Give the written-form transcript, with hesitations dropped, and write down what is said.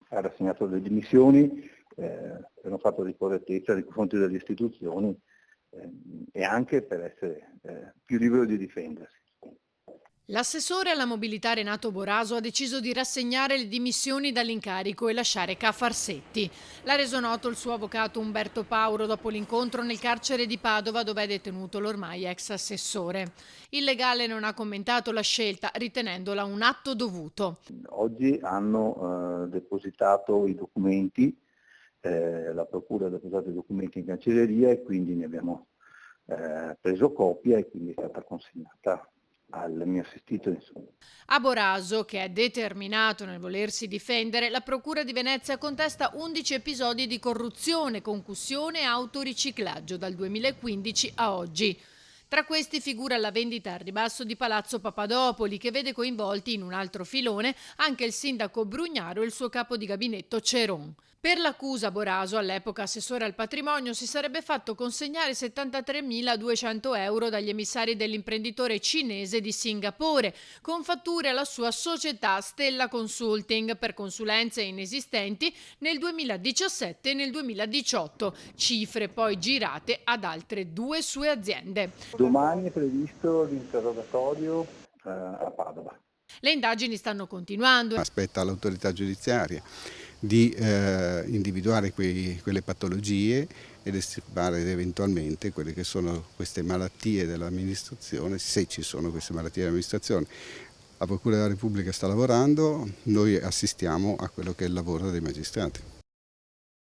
ha rassegnato le dimissioni per un fatto di correttezza nei confronti delle istituzioni e anche per essere più libero di difendersi. L'assessore alla mobilità Renato Boraso ha deciso di rassegnare le dimissioni dall'incarico e lasciare Ca Farsetti. L'ha reso noto il suo avvocato Umberto Pauro dopo l'incontro nel carcere di Padova, dove è detenuto l'ormai ex assessore. Il legale non ha commentato la scelta, ritenendola un atto dovuto. Oggi hanno depositato i documenti, la procura ha depositato i documenti in cancelleria e quindi ne abbiamo preso copia e quindi è stata consegnata al mio assistito. A Boraso, che è determinato nel volersi difendere, la Procura di Venezia contesta 11 episodi di corruzione, concussione e autoriciclaggio dal 2015 a oggi. Tra questi figura la vendita al ribasso di Palazzo Papadopoli, che vede coinvolti in un altro filone anche il sindaco Brugnaro e il suo capo di gabinetto Ceron. Per l'accusa, Boraso, all'epoca assessore al patrimonio, si sarebbe fatto consegnare 73.200 euro dagli emissari dell'imprenditore cinese di Singapore, con fatture alla sua società Stella Consulting per consulenze inesistenti nel 2017 e nel 2018, cifre poi girate ad altre 2 sue aziende. Domani è previsto l'interrogatorio a Padova. Le indagini stanno continuando. Aspetta l'autorità giudiziaria di individuare quelle patologie ed estirpare eventualmente quelle che sono queste malattie dell'amministrazione, se ci sono queste malattie dell'amministrazione. La Procura della Repubblica sta lavorando, noi assistiamo a quello che è il lavoro dei magistrati.